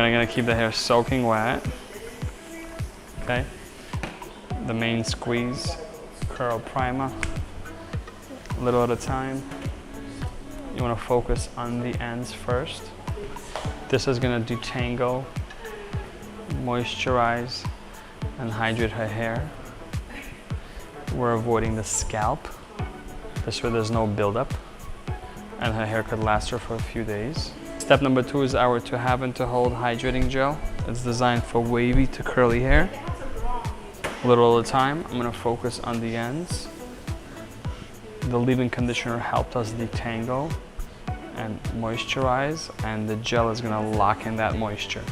Again, I'm gonna keep the hair soaking wet. Okay. The main squeeze, curl primer, a little at a time. You wanna focus on the ends first. This is gonna detangle, moisturize, and hydrate her hair. We're avoiding the scalp. This way there's no buildup, and her hair could last her for a few days. Step number 2 is our to have and to hold hydrating gel. It's designed for wavy to curly hair. A little at a time, I'm gonna focus on the ends. The leave-in conditioner helped us detangle and moisturize, and the gel is gonna lock in that moisture.